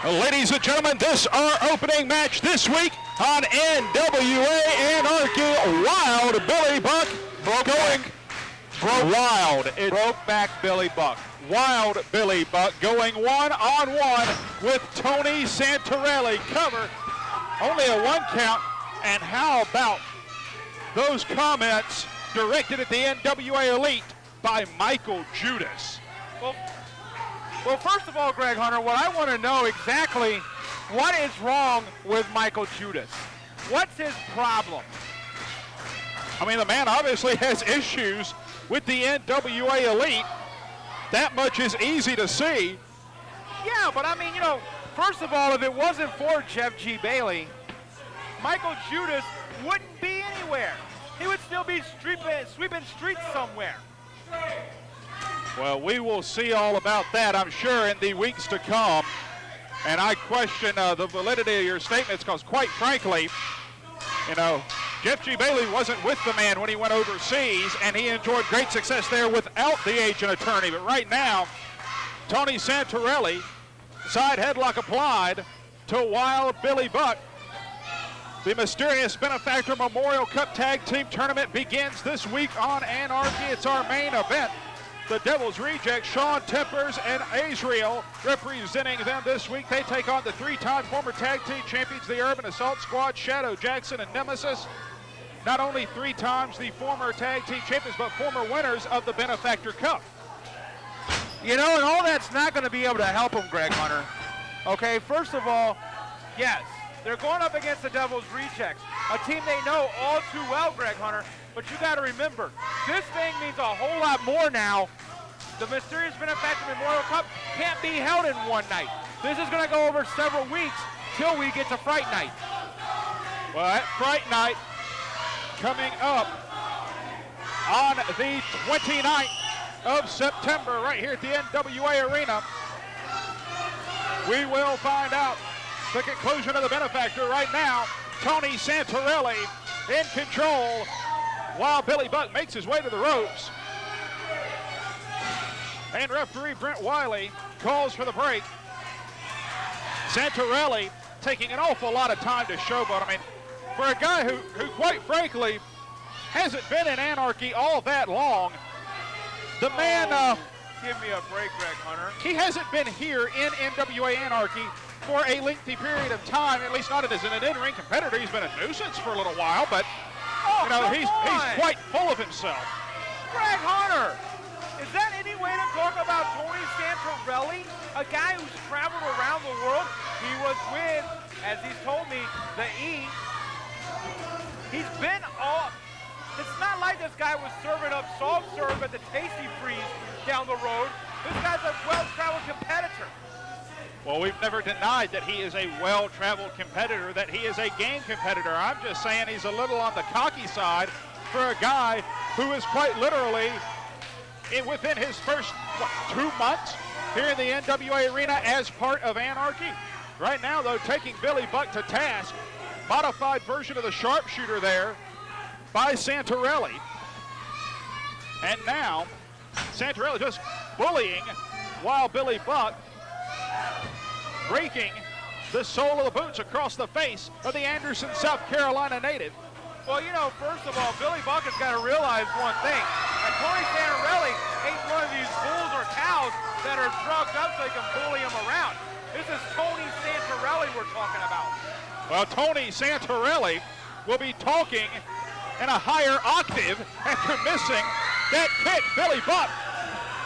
Ladies and gentlemen, this our opening match this week on NWA Anarchy. Wild Billy Buck broke back Billy Buck. Wild Billy Buck going one-on-one with Tony Santarelli. Cover only a 1 count. And how about those comments directed at the NWA Elite by Michael Judas? Well, first of all, Greg Hunter, what I want to know exactly what is wrong with Michael Judas. What's his problem? I mean, the man obviously has issues with the NWA Elite. That much is easy to see. Yeah, but I mean, you know, first of all, if it wasn't for Jeff G. Bailey, Michael Judas wouldn't be anywhere. He would still be sweeping streets somewhere. Well, we will see all about that, I'm sure, in the weeks to come. And I question the validity of your statements because, quite frankly, you know, Jeff G. Bailey wasn't with the man when he went overseas, and he enjoyed great success there without the agent attorney. But right now, Tony Santarelli, side headlock applied to Wild Billy Buck. The Mysterious Benefactor Memorial Cup Tag Team Tournament begins this week on Anarchy. It's our main event. The Devil's Rejects, Sean Tempers and Azrael, representing them this week. They take on the 3-time former tag team champions, the Urban Assault Squad, Shadow Jackson and Nemesis. Not only 3 times the former tag team champions, but former winners of the Benefactor Cup. You know, and all that's not going to be able to help them, Greg Hunter. Okay, first of all, yes, they're going up against the Devil's Rejects, a team they know all too well, Greg Hunter. But you got to remember, this thing means a whole lot more now. The Mysterious Benefactor Memorial Cup can't be held in one night. This is going to go over several weeks till we get to Fright Night. Well, that Fright Night coming up on the 29th of September right here at the NWA Arena. We will find out the conclusion of the Benefactor right now. Tony Santarelli in control while Billy Buck makes his way to the ropes. And referee Brent Wiley calls for the break. Santarelli taking an awful lot of time to showboat. I mean, for a guy who quite frankly hasn't been in Anarchy all that long, the man... give me a break, Greg Hunter. He hasn't been here in NWA Anarchy for a lengthy period of time, at least not as an in-ring competitor. He's been a nuisance for a little while, but you know, he's quite full of himself. Greg Hunter, is that any way to talk about Tony Santarelli, a guy who's traveled around the world? He was with, as he's told me, the E. He's been all... It's not like this guy was serving up soft serve at the Tasty Freeze down the road. This guy's a well-traveled competitor. Well, we've never denied that he is a well-traveled competitor, that he is a game competitor. I'm just saying he's a little on the cocky side for a guy who is quite literally within his first 2 months here in the NWA Arena as part of Anarchy. Right now, though, taking Billy Buck to task, modified version of the sharpshooter there by Santarelli. And now, Santarelli just bullying Wild Billy Buck, breaking the sole of the boots across the face of the Anderson, South Carolina native. Well, you know, first of all, Billy Buck has got to realize one thing. And Tony Santarelli ain't one of these bulls or cows that are drugged up so they can bully him around. This is Tony Santarelli we're talking about. Well, Tony Santarelli will be talking in a higher octave after missing that kick. Billy Buck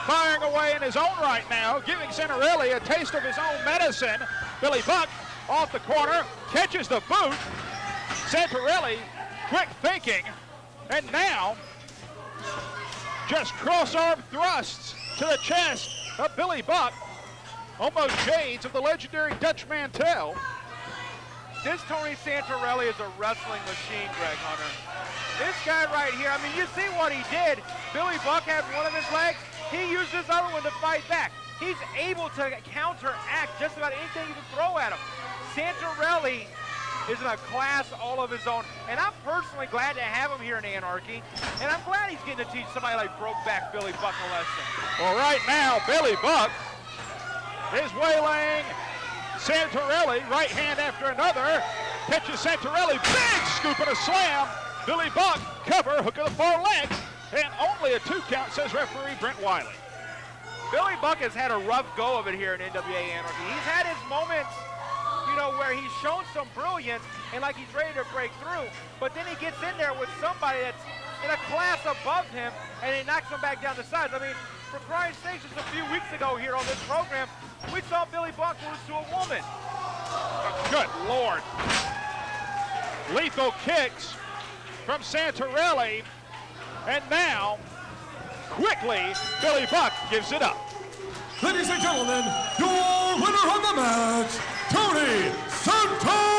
firing away in his own right now, giving Santarelli a taste of his own medicine. Billy Buck off the corner, catches the boot. Santarelli, quick thinking, and now just cross-arm thrusts to the chest of Billy Buck. Almost shades of the legendary Dutch Mantel. This Tony Santarelli is a wrestling machine, Greg Hunter. This guy right here, I mean, you see what he did. Billy Buck had one of his legs. He used his other one to fight back. He's able to counteract just about anything you can throw at him. Santarelli is in a class all of his own, and I'm personally glad to have him here in Anarchy, and I'm glad he's getting to teach somebody like Brokeback Billy Buck a lesson. Well, right now, Billy Buck is waylaying Santarelli, right hand after another. Catches Santarelli, big scoop and a slam. Billy Buck, cover, hook of the far leg. And only a 2 count, says referee Brent Wiley. Billy Buck has had a rough go of it here in NWA Anarchy. He's had his moments, you know, where he's shown some brilliance and like he's ready to break through, but then he gets in there with somebody that's in a class above him and he knocks him back down the sides. I mean, for crying sakes, just a few weeks ago here on this program, we saw Billy Buck lose to a woman. Good Lord. Lethal kicks from Santarelli, and now, quickly, Billy Buck gives it up. Ladies and gentlemen, your winner of the match, Tony Santarelli!